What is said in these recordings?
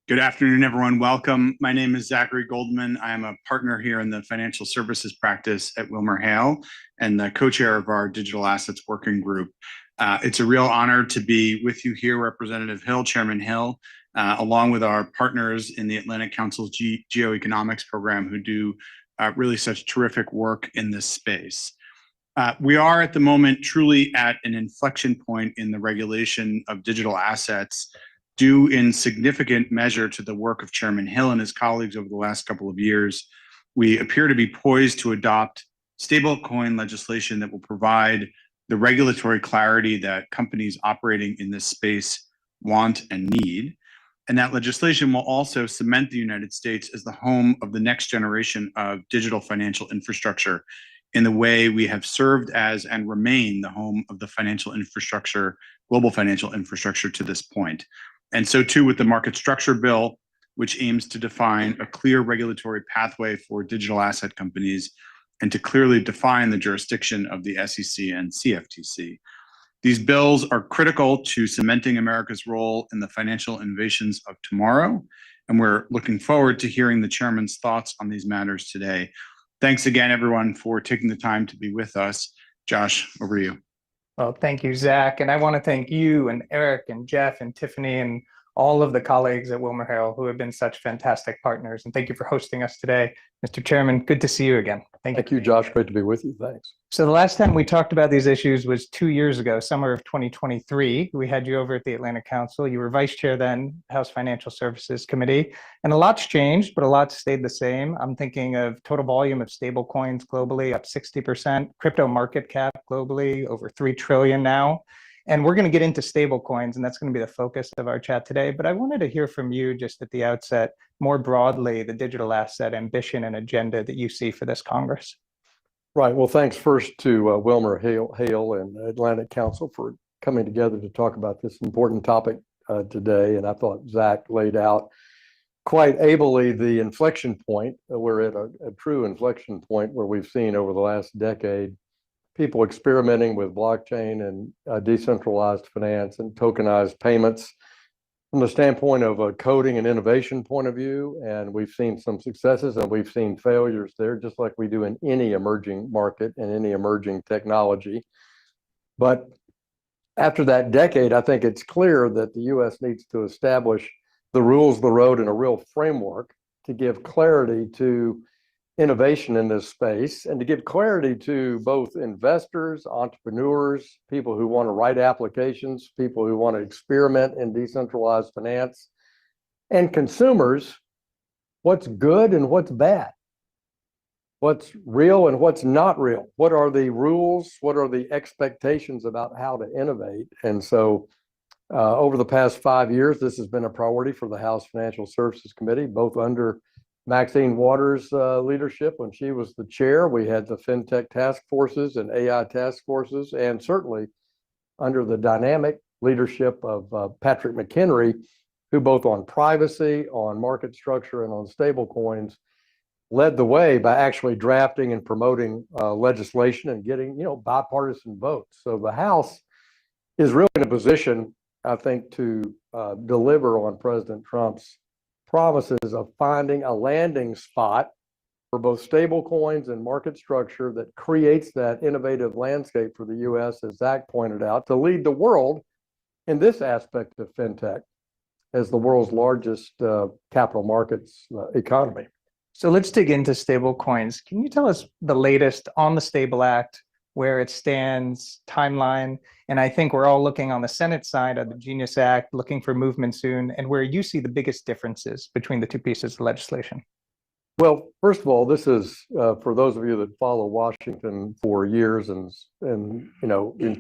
Good afternoon, everyone. Welcome. My name is Zachary Goldman. I am a partner here in the financial services practice at WilmerHale and the co-chair of our digital assets working group. It's a real honor to be with you here, Representative Hill, Chairman Hill, along with our partners in the Atlantic Council's Geoeconomics program who do really such terrific work in this space. We are at the moment truly at an inflection point in the regulation of digital assets, due in significant measure to the work of Chairman Hill and his colleagues over the last couple of years. We appear to be poised to adopt stablecoin legislation that will provide the regulatory clarity that companies operating in this space want and need. And that legislation will also cement the United States as the home of the next generation of digital financial infrastructure in the way we have served as and remain the home of the financial infrastructure, global financial infrastructure to this point. And so too with the Market Structure Bill, which aims to define a clear regulatory pathway for digital asset companies and to clearly define the jurisdiction of the SEC and CFTC. These bills are critical to cementing America's role in the financial innovations of tomorrow, and we're looking forward to hearing the chairman's thoughts on these matters today. Thanks again, everyone, for taking the time to be with us. Josh, over to you. Well, thank you, Zach. And I want to thank you and Eric and Jeff and Tiffany and all of the colleagues at WilmerHale who have been such fantastic partners. And thank you for hosting us today. Mr. Chairman, good to see you again. Thank you, Josh. Great to be with you. Thanks. So the last time we talked about these issues was 2 years ago, summer of 2023. We had you over at the Atlantic Council. You were vice chair then, House Financial Services Committee. And a lot's changed, but a lot stayed the same. I'm thinking of total volume of stable coins globally, up 60%, crypto market cap globally, over 3 trillion now. And we're going to get into stable coins, and that's going to be the focus of our chat today. But I wanted to hear from you just at the outset, more broadly, the digital asset ambition and agenda that you see for this Congress. Right. Well, thanks first to WilmerHale and Atlantic Council for coming together to talk about this important topic today. And I thought Zach laid out quite ably the inflection point. We're at a true inflection point where we've seen over the last decade people experimenting with blockchain and decentralized finance and tokenized payments from the standpoint of a coding and innovation point of view. And we've seen some successes and we've seen failures there, just like we do in any emerging market and any emerging technology. But after that decade, I think it's clear that the US needs to establish the rules of the road and a real framework to give clarity to innovation in this space and to give clarity to both investors, entrepreneurs, people who want to write applications, people who want to experiment in decentralized finance, and consumers, what's good and what's bad, what's real and what's not real, what are the rules, what are the expectations about how to innovate. And so over the past 5 years, this has been a priority for the House Financial Services Committee, both under Maxine Waters' leadership when she was the chair. We had the FinTech task forces and AI task forces, and certainly under the dynamic leadership of Patrick McHenry, who both on privacy, on market structure, and on stablecoins led the way by actually drafting and promoting legislation and getting, bipartisan votes. So the House is really in a position, I think, to deliver on President Trump's promises of finding a landing spot for both stable coins and market structure that creates that innovative landscape for the US, as Zach pointed out, to lead the world in this aspect of fintech as the world's largest capital markets economy. So let's dig into stable coins. Can you tell us the latest on the Stable Act, where it stands, timeline? And I think we're all looking on the Senate side of the Genius Act, looking for movement soon, and where you see the biggest differences between the two pieces of legislation. Well, first of all, this is for those of you that follow Washington for years and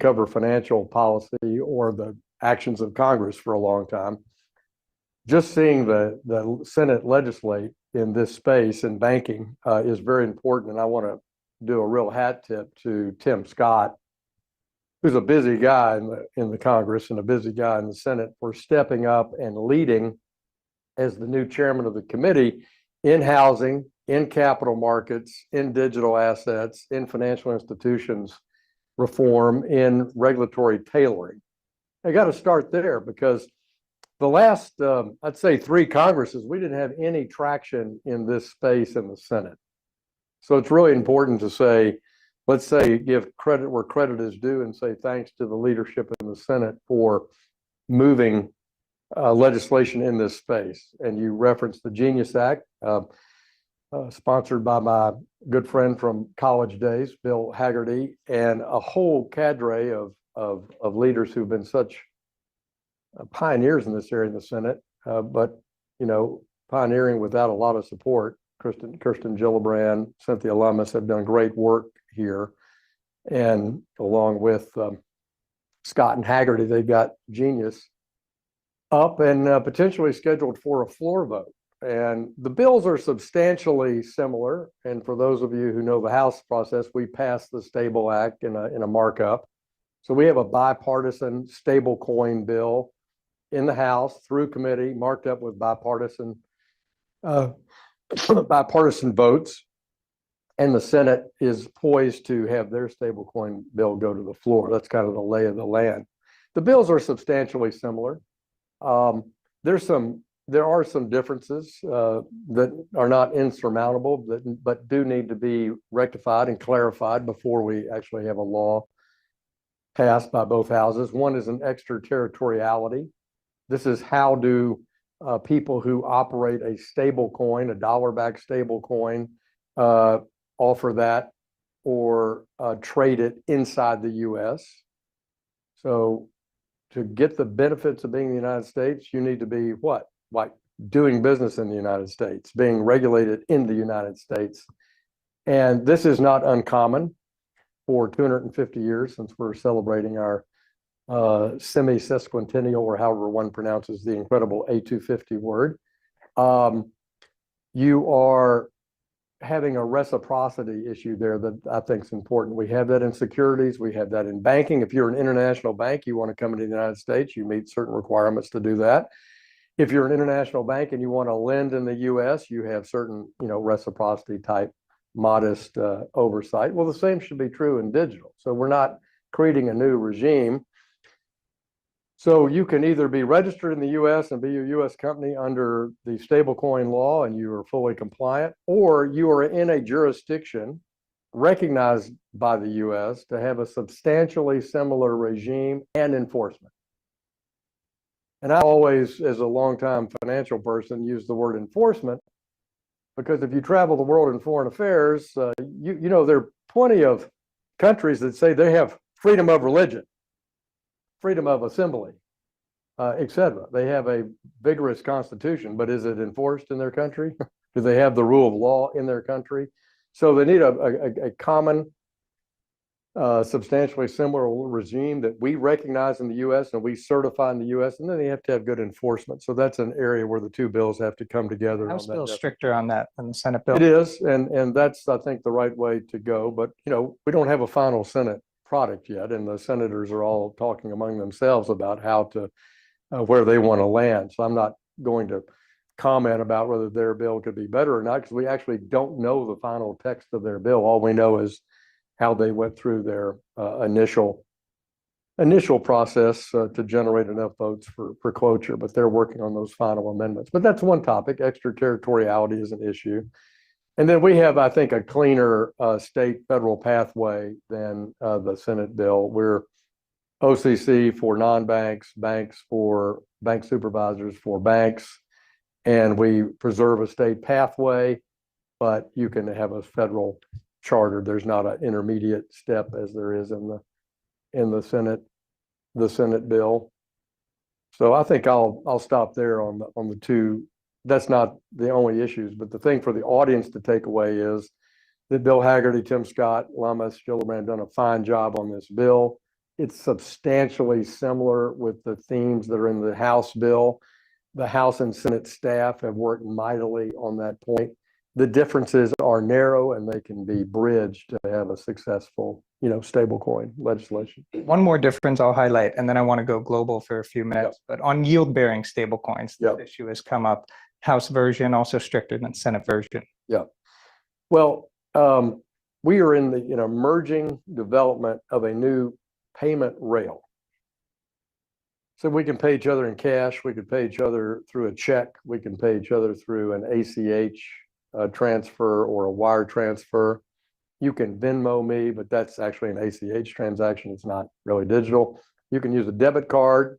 cover financial policy or the actions of Congress for a long time. Just seeing the Senate legislate in this space in banking is very important, and I want to do a real hat tip to Tim Scott, who's a busy guy in the Congress and a busy guy in the Senate, for stepping up and leading as the new chairman of the committee in housing, in capital markets, in digital assets, in financial institutions reform, in regulatory tailoring. I got to start there because the last, I'd say 3 Congresses, we didn't have any traction in this space in the Senate. So it's really important to say, let's say, give credit where credit is due and say thanks to the leadership in the Senate for moving legislation in this space. And you referenced the Genius Act, sponsored by my good friend from college days, Bill Haggerty, and a whole cadre of leaders who've been such pioneers in this area in the Senate, but pioneering without a lot of support. Kirsten Gillibrand, Cynthia Lummis have done great work here, and along with Scott and Haggerty, they've got Genius up and potentially scheduled for a floor vote. And the bills are substantially similar. And for those of you who know the House process, we passed the Stable Act in a markup. So we have a bipartisan stablecoin bill in the House through committee, marked up with bipartisan votes. And the Senate is poised to have their stablecoin bill go to the floor. That's kind of the lay of the land. The bills are substantially similar. There are some differences that are not insurmountable, but do need to be rectified and clarified before we actually have a law passed by both houses. One is an extraterritoriality. This is how do people who operate a stable coin, a dollar-backed stable coin, offer that or trade it inside the U.S. So to get the benefits of being in the United States, you need to be what? Like doing business in the United States, being regulated in the United States. And this is not uncommon for 250 years since we're celebrating our semi-sesquicentennial, or however one pronounces the incredible A250 word. You are having a reciprocity issue there that I think is important. We have that in securities. We have that in banking. If you're an international bank, you want to come into the United States, you meet certain requirements to do that. If you're an international bank and you want to lend in the U.S., you have certain, reciprocity type modest oversight. Well, the same should be true in digital. So we're not creating a new regime. So you can either be registered in the U.S. and be a U.S. company under the stablecoin law and you are fully compliant, or you are in a jurisdiction recognized by the U.S. to have a substantially similar regime and enforcement. And I always, as a longtime financial person, use the word enforcement because if you travel the world in foreign affairs, there are plenty of countries that say they have freedom of religion, freedom of assembly, etc. They have a vigorous constitution, but is it enforced in their country? Do they have the rule of law in their country? So they need a common, substantially similar regime that we recognize in the U.S. and we certify in the U.S. And then they have to have good enforcement. So that's an area where the two bills have to come together. House bill stricter on that than the Senate bill. It is, and that's, I think, the right way to go. But we don't have a final Senate product yet, and the senators are all talking among themselves about how to where they want to land. So I'm not going to comment about whether their bill could be better or not, because we actually don't know the final text of their bill. All we know is how they went through their initial process to generate enough votes for cloture, but they're working on those final amendments. But that's one topic. Extraterritoriality is an issue. And then we have, I think, a cleaner state federal pathway than the Senate bill. We're OCC for non-banks, banks for bank supervisors for banks, and we preserve a state pathway, but you can have a federal charter. There's not an intermediate step as there is in the Senate bill. So I think I'll stop there on the two. That's not the only issues, but the thing for the audience to take away is that Bill Haggerty, Tim Scott, Lummis, Gillibrand done a fine job on this bill. It's substantially similar with the themes that are in the House bill. The House and Senate staff have worked mightily on that point. The differences are narrow and they can be bridged to have a successful, stablecoin legislation. One more difference I'll highlight, and then I want to go global for a few minutes. But on yield-bearing stablecoins, this issue has come up. House version also stricter than Senate version. Yeah. Well, we are in the emerging development of a new payment rail. So we can pay each other in cash. We could pay each other through a check. We can pay each other through an ACH transfer or a wire transfer. You can Venmo me, but that's actually an ACH transaction. It's not really digital. You can use a debit card.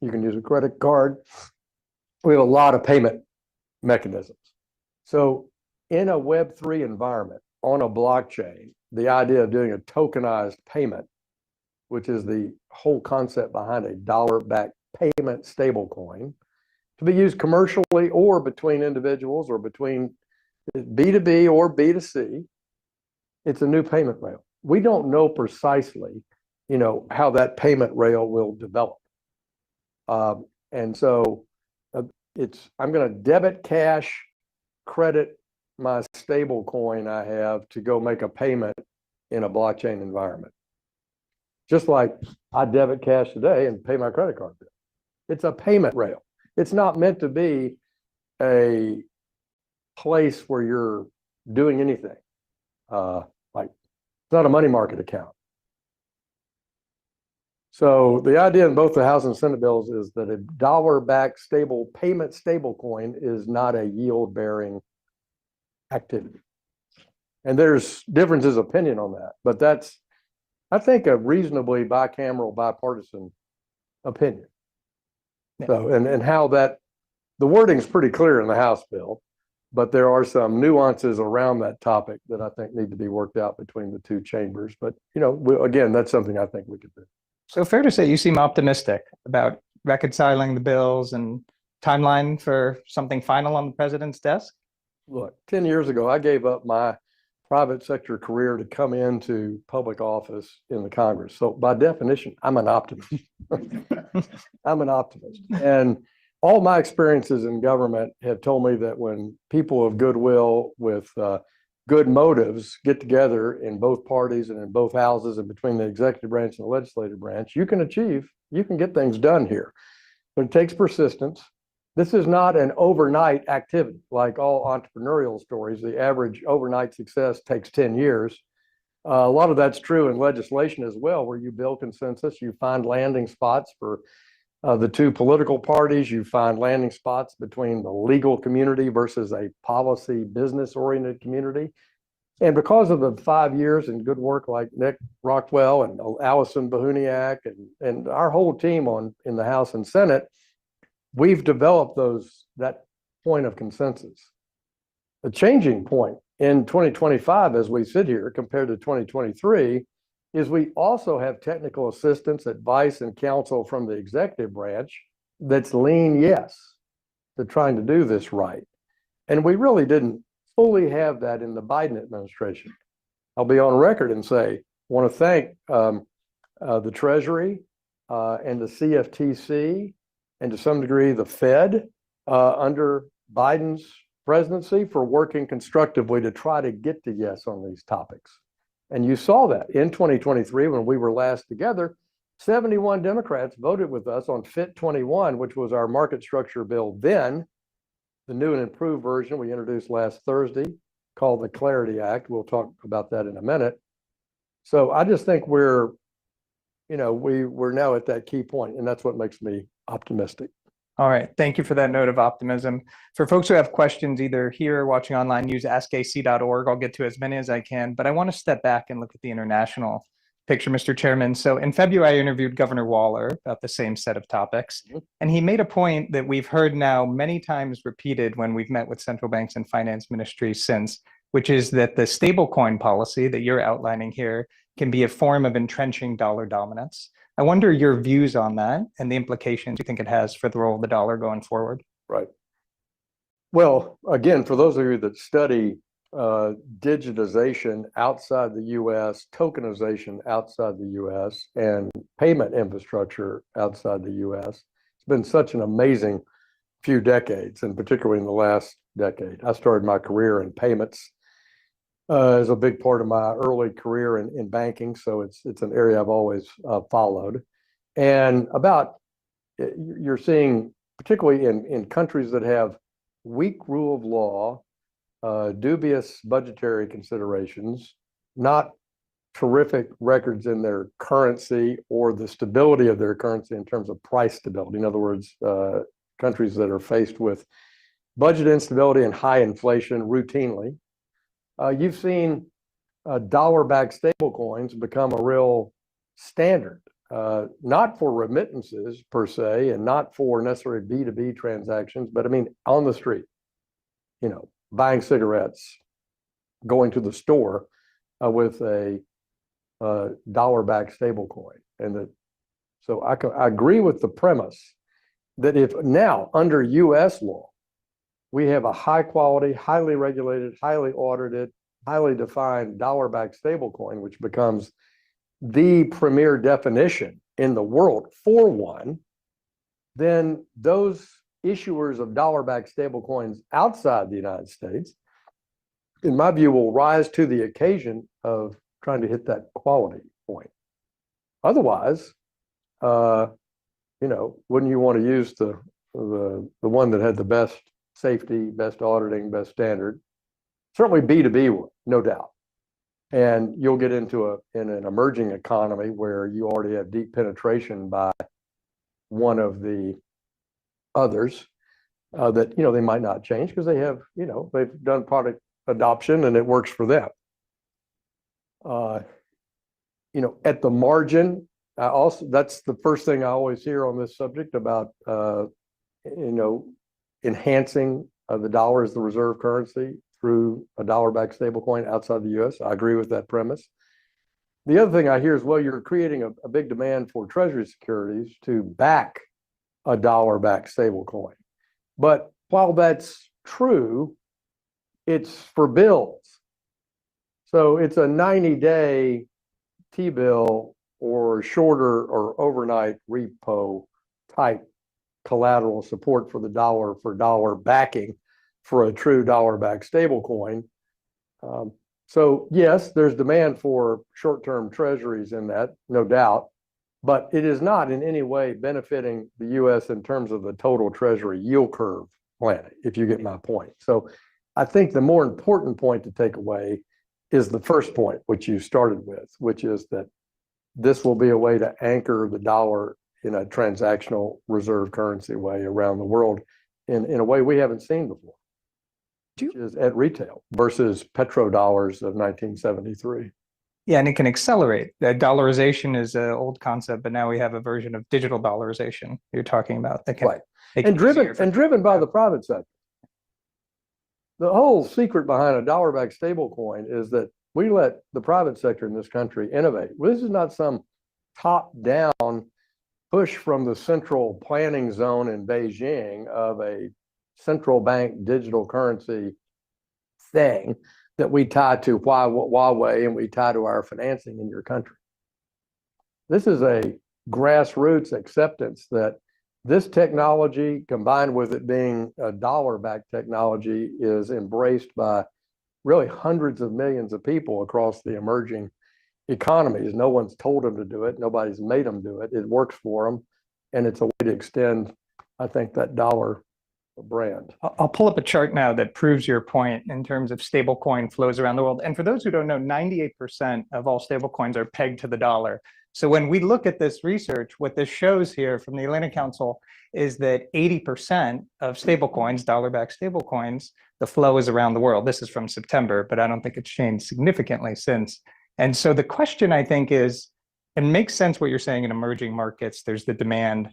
You can use a credit card. We have a lot of payment mechanisms. So in a Web3 environment on a blockchain, the idea of doing a tokenized payment, which is the whole concept behind a dollar-backed payment stablecoin, to be used commercially or between individuals or between B2B or B2C, it's a new payment rail. We don't know precisely, how that payment rail will develop. And so I'm going to debit cash, credit my stable coin I have to go make a payment in a blockchain environment. Just like I debit cash today and pay my credit card bill. It's a payment rail. It's not meant to be a place where you're doing anything. Like it's not a money market account. So the idea in both the House and Senate bills is that a dollar-backed payment stable coin is not a yield-bearing activity. And there's differences of opinion on that, but that's, I think, a reasonably bicameral, bipartisan opinion. So, and how that, the wording is pretty clear in the House bill, but there are some nuances around that topic that I think need to be worked out between the two chambers. But, again, that's something I think we could do. So fair to say you seem optimistic about reconciling the bills and timeline for something final on the president's desk? Look, 10 years ago, I gave up my private sector career to come into public office in the Congress. So by definition, I'm an optimist. I'm an optimist. And all my experiences in government have told me that when people of goodwill with good motives get together in both parties and in both houses and between the executive branch and the legislative branch, you can get things done here. But it takes persistence. This is not an overnight activity. Like all entrepreneurial stories, the average overnight success takes 10 years. A lot of that's true in legislation as well, where you build consensus, you find landing spots for the two political parties, you find landing spots between the legal community versus a policy business-oriented community. And because of the 5 years and good work like Nick Rockwell and Allison Bahuniak and our whole team in the House and Senate, we've developed that point of consensus. The changing point in 2025, as we sit here compared to 2023, is we also have technical assistance, advice, and counsel from the executive branch that's lean yes to trying to do this right. And we really didn't fully have that in the Biden administration. I'll be on record and say, I want to thank the Treasury and the CFTC and to some degree the Fed under Biden's presidency for working constructively to try to get to yes on these topics. And you saw that in 2023 when we were last together, 71 Democrats voted with us on FIT 21, which was our market structure bill then, the new and improved version we introduced last Thursday called the Clarity Act. We'll talk about that in a minute. So I just think we're now at that key point, and that's what makes me optimistic. All right. Thank you for that note of optimism. For folks who have questions, either here or watching online, use askac.org. I'll get to as many as I can, but I want to step back and look at the international picture, Mr. Chairman. So in February, I interviewed Governor Waller about the same set of topics, and he made a point that we've heard now many times repeated when we've met with central banks and finance ministries since, which is that the stablecoin policy that you're outlining here can be a form of entrenching dollar dominance. I wonder your views on that and the implications you think it has for the role of the dollar going forward. Right. Well, again, for those of you that study digitization outside the US, tokenization outside the US, and payment infrastructure outside the US, it's been such an amazing few decades, and particularly in the last decade. I started my career in payments as a big part of my early career in banking, so it's an area I've always followed. And you're seeing, particularly in countries that have weak rule of law, dubious budgetary considerations, not terrific records in their currency or the stability of their currency in terms of price stability. In other words, countries that are faced with budget instability and high inflation routinely. You've seen dollar-backed stablecoins become a real standard, not for remittances per se, and not for necessarily B2B transactions, but I mean, on the street, buying cigarettes, going to the store with a dollar-backed stablecoin. So I agree with the premise that if now under US law, we have a high quality, highly regulated, highly audited, highly defined dollar-backed stablecoin, which becomes the premier definition in the world for one, then those issuers of dollar-backed stablecoins outside the United States, in my view, will rise to the occasion of trying to hit that quality point. Otherwise, wouldn't you want to use the one that had the best safety, best auditing, best standard? Certainly B2B would, no doubt. And you'll get into in an emerging economy where you already have deep penetration by one of the others that they might not change because they have they've done product adoption and it works for them. At the margin, that's the first thing I always hear on this subject about enhancing the dollar as the reserve currency through a dollar-backed stablecoin outside the US. I agree with that premise. The other thing I hear is, well, you're creating a big demand for Treasury securities to back a dollar-backed stablecoin. But while that's true, it's for bills. So it's a 90-day T-bill or shorter or overnight repo type collateral support for the dollar for dollar backing for a true dollar-backed stablecoin. So yes, there's demand for short-term treasuries in that, no doubt, but it is not in any way benefiting the U.S. in terms of the total treasury yield curve planet, if you get my point. So I think the more important point to take away is the first point, which you started with, which is that this will be a way to anchor the dollar in a transactional reserve currency way around the world in a way we haven't seen before, which is at retail versus petrodollars of 1973. Yeah, and it can accelerate. That dollarization is an old concept, but now we have a version of digital dollarization you're talking about. That can, right. And driven by the private sector. The whole secret behind a dollar-backed stablecoin is that we let the private sector in this country innovate. Well, this is not some top-down push from the central planning zone in Beijing of a central bank digital currency thing that we tie to Huawei and we tie to our financing in your country. This is a grassroots acceptance that this technology, combined with it being a dollar-backed technology, is embraced by really hundreds of millions of people across the emerging economies. No one's told them to do it. Nobody's made them do it. It works for them. And it's a way to extend, I think, that dollar brand. I'll pull up a chart now that proves your point in terms of stablecoin flows around the world. And for those who don't know, 98% of all stablecoins are pegged to the dollar. So when we look at this research, what this shows here from the Atlantic Council is that 80% of stablecoins, dollar-backed stablecoins, the flow is around the world. This is from September, but I don't think it's changed significantly since. And so the question, I think, is, it makes sense what you're saying in emerging markets, there's the demand.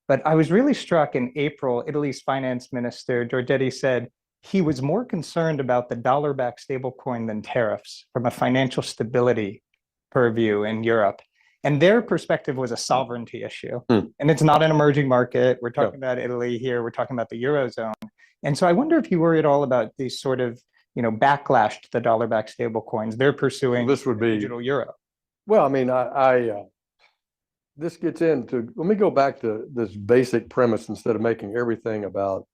But I was really struck in April, Italy's finance minister, Giorgetti, said he was more concerned about the dollar-backed stablecoin than tariffs from a financial stability purview in Europe. And their perspective was a sovereignty issue. And it's not an emerging market. We're talking about Italy here. We're talking about the Eurozone. And so I wonder if you worry at all about these sort of, backlash to the dollar-backed stablecoins. They're pursuing this would be digital euro. Well, I mean, this gets into, let me go back to this basic premise instead of making everything about,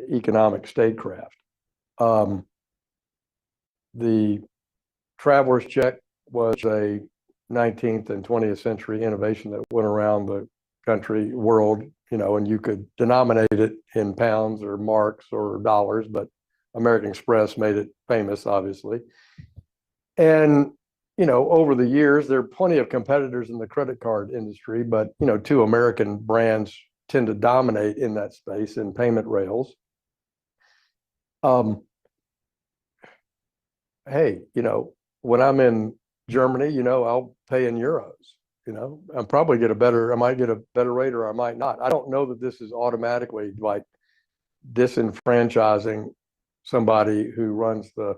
economic statecraft. The traveler's check was a 19th and 20th century innovation that went around the country, world, and you could denominate it in pounds or marks or dollars, but American Express made it famous, obviously. And over the years, there are plenty of competitors in the credit card industry, but, two American brands tend to dominate in that space in payment rails. Hey, when I'm in Germany, I'll pay in euros. I'm probably I might get a better rate or I might not. I don't know that this is automatically like disenfranchising somebody who runs the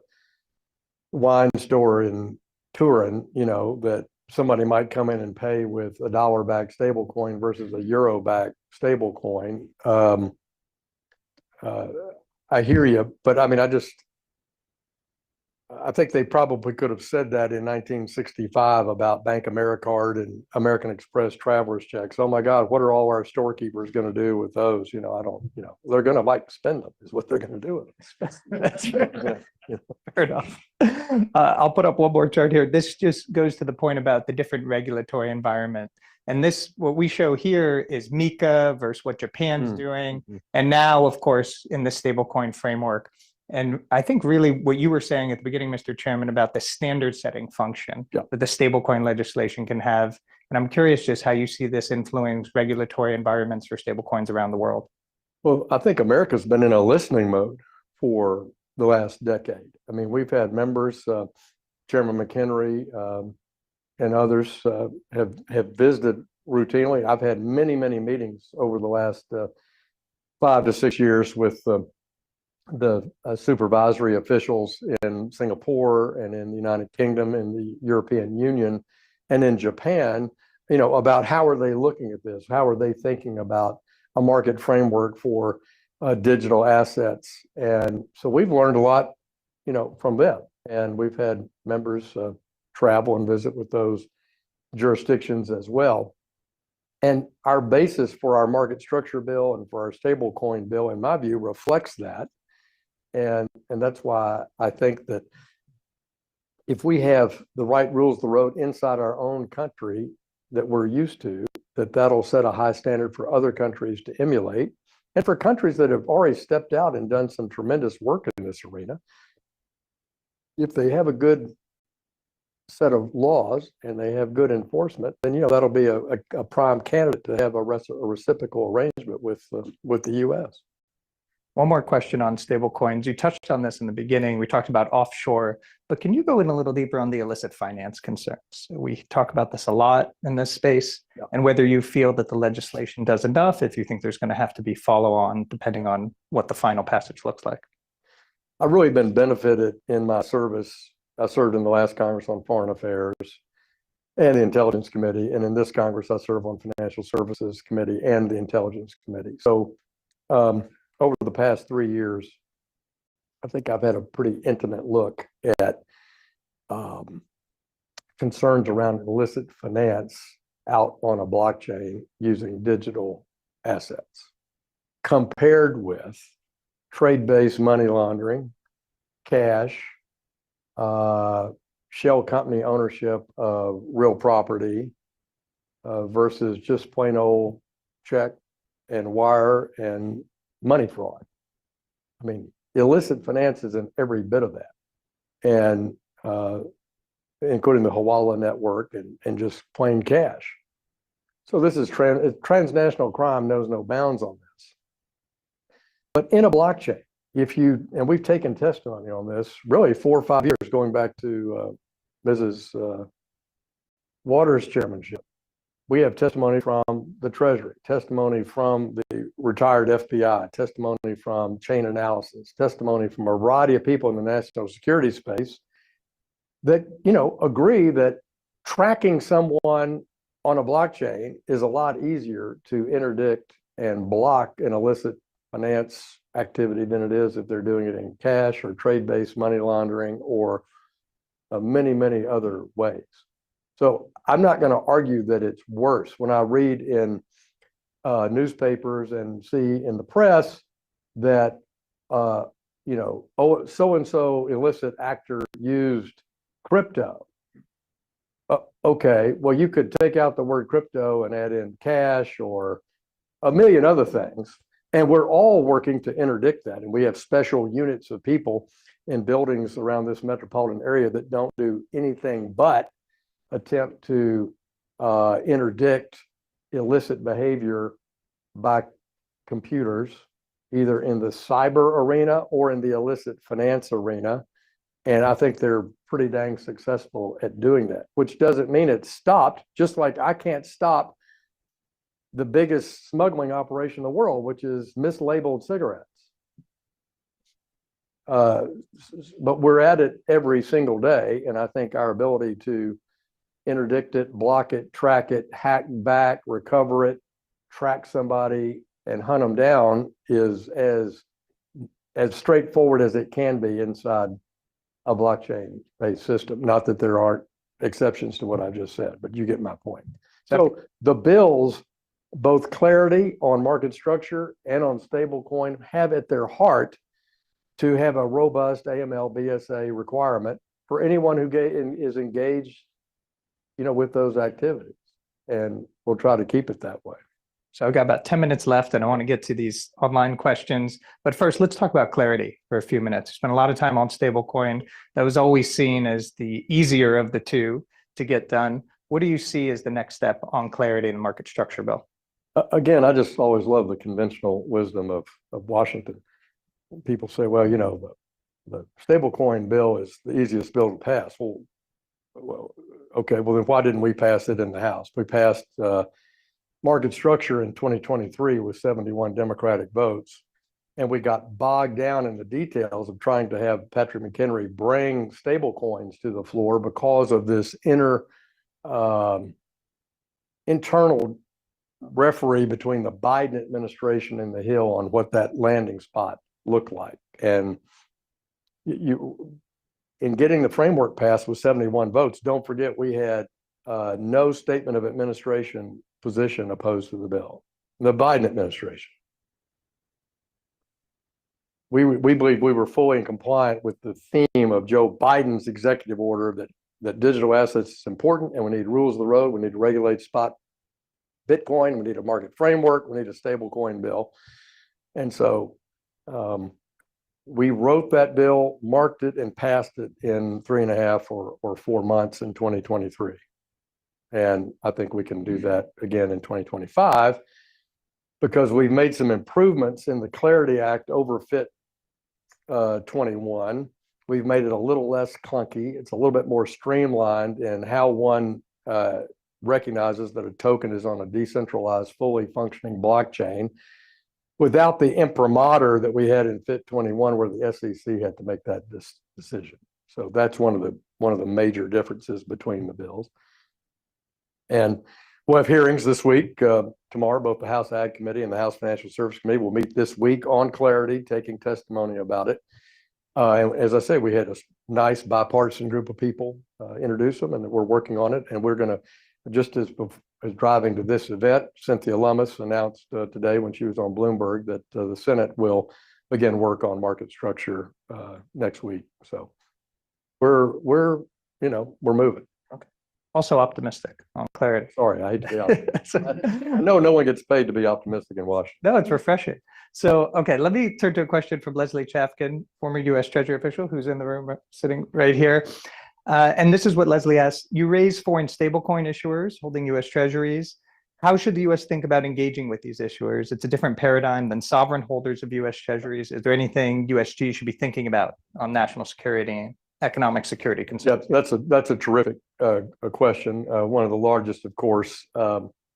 wine store in Turin, that somebody might come in and pay with a dollar-backed stable coin versus a euro-backed stable coin. I hear you, but I mean, I think they probably could have said that in 1965 about Bank AmeriCard and American Express traveler's checks. Oh my God, what are all our storekeepers going to do with those? They're going to like spend them is what they're going to do with them. That's fair. Fair enough. I'll put up one more chart here. This just goes to the point about the different regulatory environment. And what we show here is MiCA versus what Japan's doing. And now, of course, in the stablecoin framework. And I think really what you were saying at the beginning, Mr. Chairman, about the standard setting function that the stablecoin legislation can have. And I'm curious just how you see this influence regulatory environments for stablecoins around the world. Well, I think America's been in a listening mode for the last decade. I mean, we've had members, Chairman McHenry and others have visited routinely. I've had many, many meetings over the last 5 to 6 years with the supervisory officials in Singapore and in the United Kingdom and the European Union and in Japan, about how are they looking at this? How are they thinking about a market framework for digital assets? And so we've learned a lot, from them. And we've had members travel and visit with those jurisdictions as well. And our basis for our market structure bill and for our stablecoin bill, in my view, reflects that. And that's why I think that if we have the right rules of the road inside our own country that we're used to, that'll set a high standard for other countries to emulate. And for countries that have already stepped out and done some tremendous work in this arena, if they have a good set of laws and they have good enforcement, then that'll be a prime candidate to have a reciprocal arrangement with the U.S. One more question on stablecoins. You touched on this in the beginning. We talked about offshore, but can you go in a little deeper on the illicit finance concerns? We talk about this a lot in this space, and whether you feel that the legislation does enough, if you think there's going to have to be follow-on, depending on what the final passage looks like. I've really been benefited in my service. I served in the last Congress on Foreign Affairs and the Intelligence Committee, and in this Congress, I serve on Financial Services Committee and the Intelligence Committee. So, over the past 3 years, I think I've had a pretty intimate look at concerns around illicit finance out on a blockchain using digital assets, compared with trade-based money laundering, cash, shell company ownership of real property versus just plain old check and wire and money fraud. I mean, illicit finance is in every bit of that, and including the Hawala network and just plain cash. So this is transnational crime knows no bounds on this. But in a blockchain, and we've taken testimony on this really 4 or 5 years, going back to Mrs. Waters' chairmanship. We have testimony from the Treasury, testimony from the retired FBI, testimony from Chain Analysis, testimony from a variety of people in the national security space that, agree that tracking someone on a blockchain is a lot easier to interdict and block an illicit finance activity than it is if they're doing it in cash or trade-based money laundering or many, many other ways. So I'm not going to argue that it's worse. When I read in newspapers and see in the press that, so-and-so illicit actor used crypto. Okay, well, you could take out the word crypto and add in cash or a million other things. And we're all working to interdict that. And we have special units of people in buildings around this metropolitan area that don't do anything but attempt to interdict illicit behavior by computers, either in the cyber arena or in the illicit finance arena. And I think they're pretty dang successful at doing that, which doesn't mean it's stopped, just like I can't stop the biggest smuggling operation in the world, which is mislabeled cigarettes. But we're at it every single day. And I think our ability to interdict it, block it, track it, hack back, recover it, track somebody, and hunt them down is as straightforward as it can be inside a blockchain-based system. Not that there aren't exceptions to what I just said, but you get my point. So the bills, both clarity on market structure and on stablecoin, have at their heart to have a robust AML BSA requirement for anyone who is engaged, with those activities. And we'll try to keep it that way. So I've got about 10 minutes left, and I want to get to these online questions. But first, let's talk about clarity for a few minutes. Spent a lot of time on stablecoin. That was always seen as the easier of the two to get done. What do you see as the next step on clarity in the market structure bill? Again, I just always love the conventional wisdom of Washington. People say, well, the stablecoin bill is the easiest bill to pass. Well, okay, well, then why didn't we pass it in the House? We passed market structure in 2023 with 71 Democratic votes, and we got bogged down in the details of trying to have Patrick McHenry bring stablecoins to the floor because of this internal referee between the Biden administration and the Hill on what that landing spot looked like. And in getting the framework passed with 71 votes, don't forget we had no statement of administration position opposed to the bill, the Biden administration. We believe we were fully in compliant with the theme of Joe Biden's executive order that digital assets is important and we need rules of the road. We need to regulate spot Bitcoin. We need a market framework. We need a stablecoin bill. And so we wrote that bill, marked it, and passed it in 3.5 or 4 months in 2023. And I think we can do that again in 2025 because we've made some improvements in the Clarity Act over FIT 21. We've made it a little less clunky. It's a little bit more streamlined in how one recognizes that a token is on a decentralized, fully functioning blockchain without the imprimatur that we had in FIT 21 where the SEC had to make that decision. So that's one of the major differences between the bills. And we'll have hearings this week, tomorrow. Both the House Ag Committee and the House Financial Services Committee will meet this week on clarity, taking testimony about it. And as I say, we had a nice bipartisan group of people introduce them, and we're working on it. And we're going to, just as driving to this event, Cynthia Lummis announced today when she was on Bloomberg that the Senate will begin work on market structure next week. So we're moving. Also optimistic on clarity. Sorry, I hate to be optimistic. I know no one gets paid to be optimistic in Washington. No, it's refreshing. So, okay, let me turn to a question from Leslie Chafkin, former U.S. Treasury official who's in the room sitting right here. And this is what Leslie asks. You raise foreign stablecoin issuers holding U.S. treasuries. How should the U.S. think about engaging with these issuers? It's a different paradigm than sovereign holders of U.S. treasuries. Is there anything USG should be thinking about on national security and economic security concerns? Yeah, that's a terrific question. One of the largest, of course,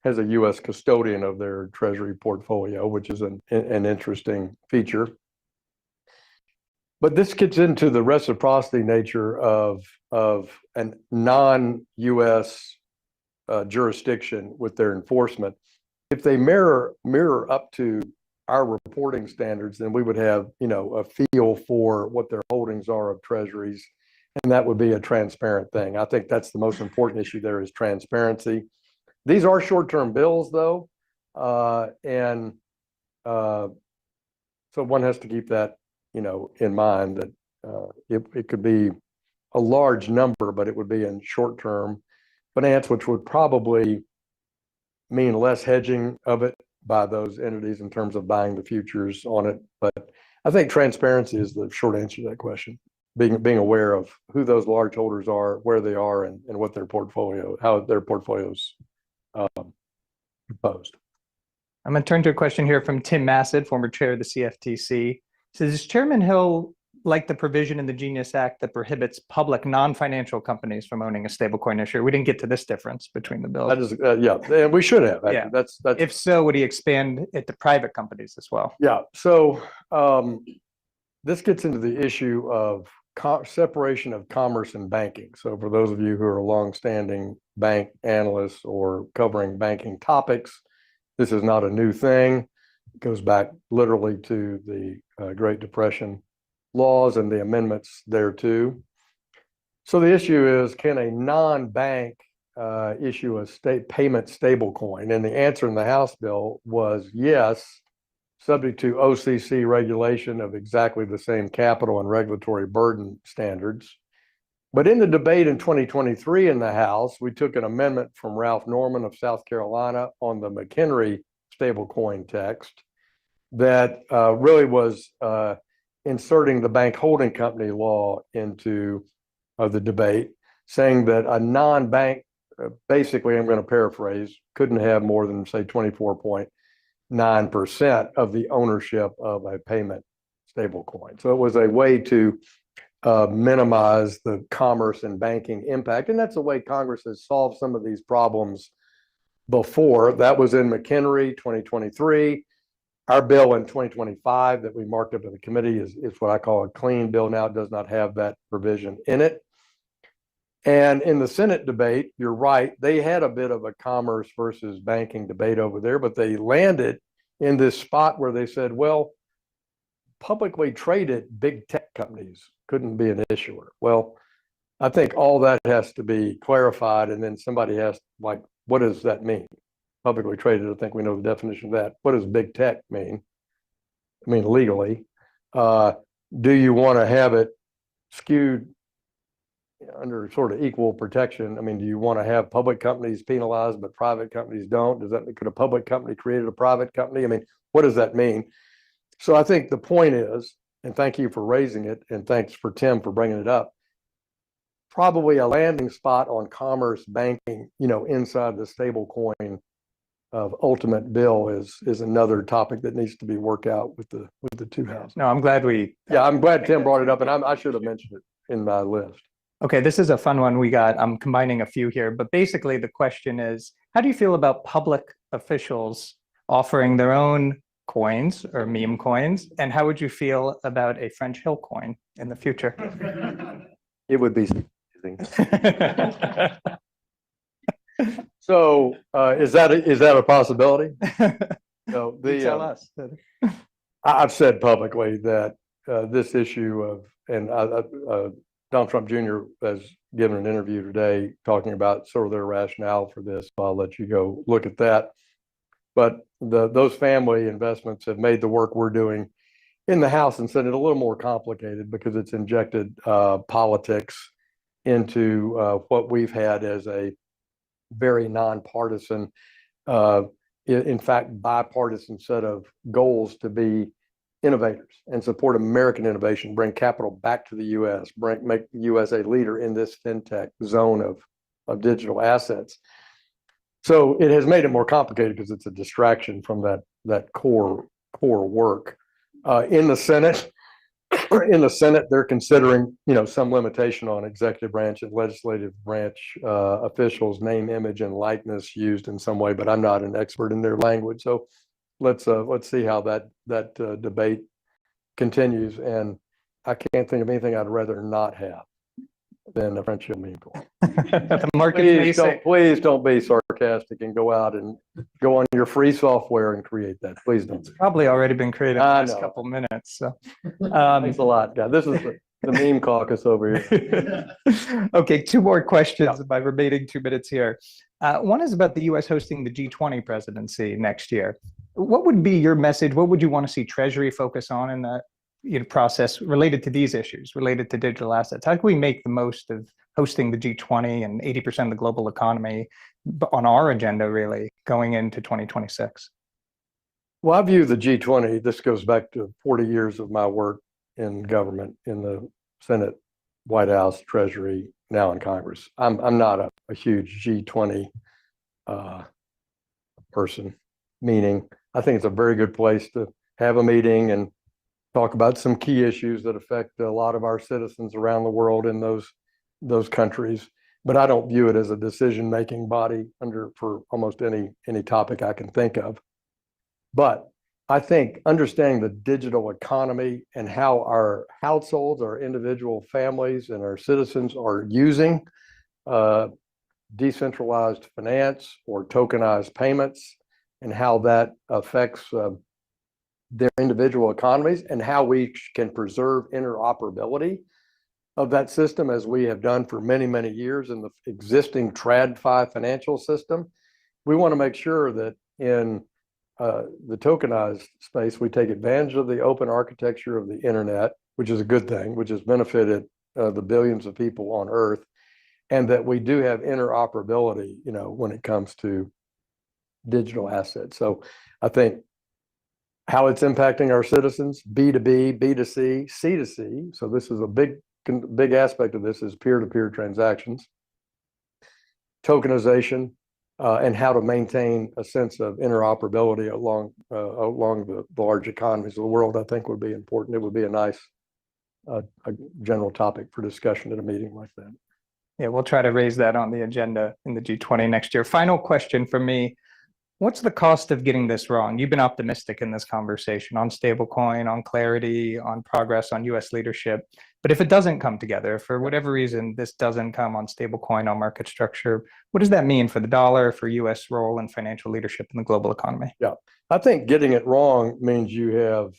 has a U.S. custodian of their treasury portfolio, which is an interesting feature. But this gets into the reciprocity nature of a non-U.S. Jurisdiction with their enforcement. If they mirror up to our reporting standards, then we would have, a feel for what their holdings are of treasuries, and that would be a transparent thing. I think that's the most important issue there is transparency. These are short-term bills, though, and so one has to keep that, in mind that it could be a large number, but it would be in short-term finance, which would probably mean less hedging of it by those entities in terms of buying the futures on it. But I think transparency is the short answer to that question. Being aware of who those large holders are, where they are, and what their portfolio, how their portfolios composed. I'm going to turn to a question here from Tim Massad, former chair of the CFTC. Says, does Chairman Hill like the provision in the Genius Act that prohibits public non-financial companies from owning a stablecoin issuer? We didn't get to this difference between the bills. That is, yeah, and we should have. Yeah. That's if so, would he expand it to private companies as well? Yeah. So this gets into the issue of separation of commerce and banking. So for those of you who are longstanding bank analysts or covering banking topics, this is not a new thing. It goes back literally to the Great Depression laws and the amendments thereto. So the issue is, can a non-bank issue a state payment stablecoin? And the answer in the House bill was yes, subject to OCC regulation of exactly the same capital and regulatory burden standards. But in the debate in 2023 in the House, we took an amendment from Ralph Norman of South Carolina on the McHenry stablecoin text that really was inserting the bank holding company law into the debate, saying that a non-bank, basically, I'm going to paraphrase, couldn't have more than, say, 24.9% of the ownership of a payment stablecoin. So it was a way to minimize the commerce and banking impact. And that's the way Congress has solved some of these problems before. That was in McHenry 2023. Our bill in 2025 that we marked up in the committee is what I call a clean bill now. It does not have that provision in it. And in the Senate debate, you're right, they had a bit of a commerce versus banking debate over there, but they landed in this spot where they said, well, publicly traded big tech companies couldn't be an issuer. Well, I think all that has to be clarified, and then somebody has, like, what does that mean? Publicly traded, I think we know the definition of that. What does big tech mean? I mean, legally. Do you want to have it skewed under sort of equal protection? I mean, do you want to have public companies penalized, but private companies don't? Could a public company create a private company? I mean, what does that mean? So I think the point is, and thank you for raising it, and thanks for Tim for bringing it up, probably a landing spot on commerce banking, inside the stablecoin of ultimate bill is another topic that needs to be worked out with the two houses. No, I'm glad I'm glad Tim brought it up, and I should have mentioned it in my list. Okay, this is a fun one we got. I'm combining a few here, but basically the question is, how do you feel about public officials offering their own coins or meme coins? And how would you feel about a French Hill coin in the future? It would be amazing. So is that a possibility? So Tell us. I've said publicly that this issue of, and Donald Trump Jr. has given an interview today talking about sort of their rationale for this. I'll let you go look at that. But those family investments have made the work we're doing in the House and Senate a little more complicated because it's injected politics into what we've had as a very nonpartisan, in fact, bipartisan set of goals to be innovators and support American innovation, bring capital back to the U.S., make the U.S. a leader in this fintech zone of digital assets. So it has made it more complicated because it's a distraction from that core work. In the Senate, they're considering, some limitation on executive branch and legislative branch officials' name, image, and likeness used in some way. But I'm not an expert in their language, so let's see how that debate continues. And I can't think of anything I'd rather not have than a French Hill meme coin. The market Please don't be sarcastic and go out and go on your free software and create that. Please don't. It's probably already been created in the last couple minutes. So thanks a lot, guys. This is the meme caucus over here. Okay, two more questions by remaining 2 minutes here. One is about the U.S. hosting the G20 presidency next year. What would be your message? What would you want to see Treasury focus on in that process related to these issues, related to digital assets? How can we make the most of hosting the G20 and 80% of the global economy on our agenda, really, going into 2026? Well, I view the G20, this goes back to 40 years of my work in government, in the Senate, White House, Treasury, now in Congress. I'm not a huge G20 person, meaning I think it's a very good place to have a meeting and talk about some key issues that affect a lot of our citizens around the world in those countries. But I don't view it as a decision-making body for almost any topic I can think of. But I think understanding the digital economy and how our households, our individual families, and our citizens are using decentralized finance or tokenized payments, and how that affects their individual economies, and how we can preserve interoperability of that system, as we have done for many, many years in the existing TradFi financial system. We want to make sure that in the tokenized space, we take advantage of the open architecture of the internet, which is a good thing, which has benefited the billions of people on Earth, and that we do have interoperability, when it comes to digital assets. So I think how it's impacting our citizens, B2B, B2C, C2C. So this is a big aspect of this is peer-to-peer transactions, tokenization, and how to maintain a sense of interoperability along the large economies of the world, I think would be important. It would be a nice a general topic for discussion at a meeting like that. Yeah, we'll try to raise that on the agenda in the G20 next year. Final question for me. What's the cost of getting this wrong? You've been optimistic in this conversation on stablecoin, on clarity, on progress, on US leadership. But if it doesn't come together, for whatever reason, this doesn't come on stablecoin, on market structure, what does that mean for the dollar, for US role and financial leadership in the global economy? Yeah, I think getting it wrong means you have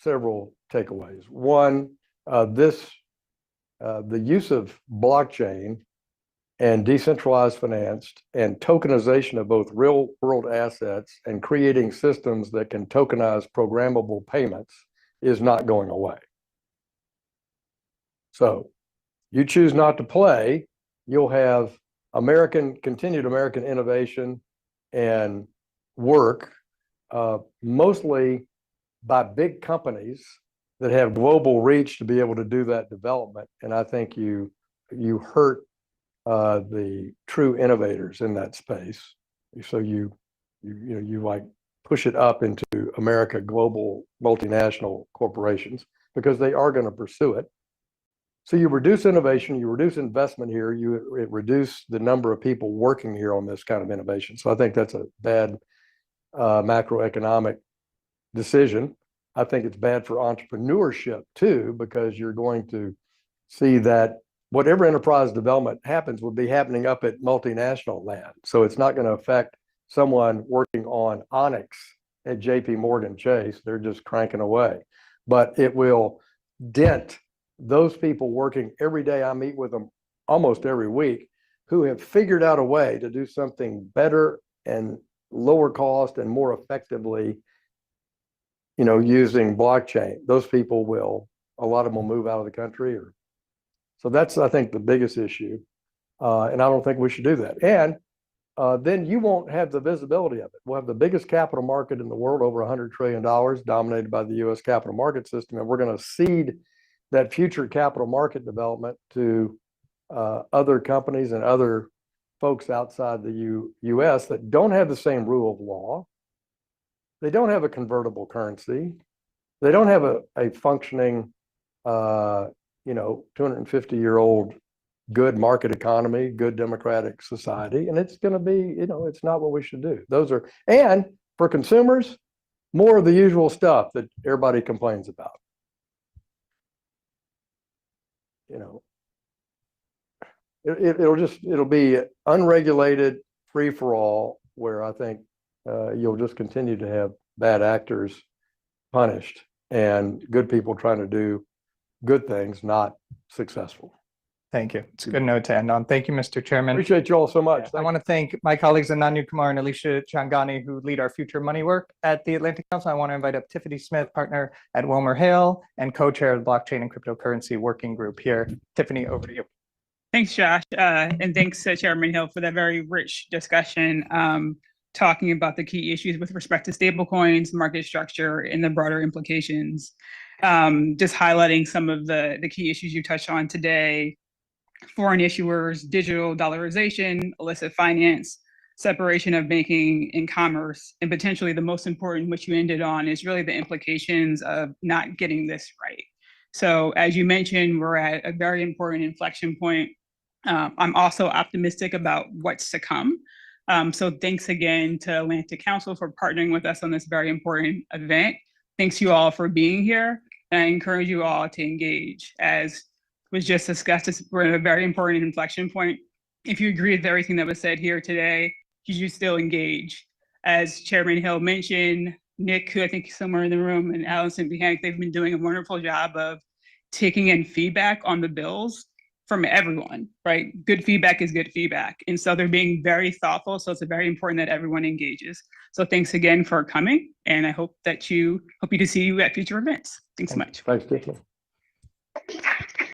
several takeaways. One, the use of blockchain and decentralized finance and tokenization of both real world assets and creating systems that can tokenize programmable payments is not going away. So you choose not to play, you'll have continued American innovation and work, mostly by big companies that have global reach to be able to do that development. And I think you hurt the true innovators in that space. So you like push it up into America global multinational corporations, because they are going to pursue it. So you reduce innovation, you reduce investment here, it reduce the number of people working here on this kind of innovation. So I think that's a bad macroeconomic decision. I think it's bad for entrepreneurship too, because you're going to see that whatever enterprise development happens will be happening up at multinational land. So it's not going to affect someone working on Onyx at JP Morgan Chase. They're just cranking away. But it will dent those people working every day. I meet with them almost every week, who have figured out a way to do something better and lower cost and more effectively, using blockchain. Those people a lot of them will move out of the country, so that's, I think, the biggest issue. And I don't think we should do that. And then you won't have the visibility of it. We'll have the biggest capital market in the world, over $100 trillion, dominated by the US capital market system. And we're going to cede that future capital market development to other companies and other folks outside the US that don't have the same rule of law. They don't have a convertible currency. They don't have a functioning 250-year-old good market economy, good democratic society. And it's going to be, it's not what we should do. And for consumers, more of the usual stuff that everybody complains about. It'll be unregulated, free for all, where I think you'll just continue to have bad actors punished and good people trying to do good things, not successful. Thank you. It's a good note to end on. Thank you, Mr. Chairman. Appreciate you all so much. I want to thank my colleagues Ananya Kumar and Alicia Changani, who lead our future money work at the Atlantic Council. I want to invite up Tiffany Smith, partner at WilmerHale and co-chair of the Blockchain and Cryptocurrency Working Group here. Tiffany, over to you. Thanks, Josh. And thanks to Chairman Hill for that very rich discussion. talking about the key issues with respect to stablecoins, market structure, and the broader implications. Just highlighting some of the key issues you touched on today: foreign issuers, digital dollarization, illicit finance, separation of banking and commerce, and potentially the most important, which you ended on, is really the implications of not getting this right. So as you mentioned, we're at a very important inflection point. I'm also optimistic about what's to come. So thanks again to Atlantic Council for partnering with us on this very important event. Thanks you all for being here. And I encourage you all to engage. As was just discussed, we're at a very important inflection point. If you agree with everything that was said here today, you should still engage. As Chairman Hill mentioned, Nick, who I think is somewhere in the room, and Allison Buchanan, they've been doing a wonderful job of taking in feedback on the bills from everyone, right? Good feedback is good feedback. And so they're being very thoughtful. So it's very important that everyone engages. So thanks again for coming. And I hope to see you at future events. Thanks so much. Thanks, Tiffany.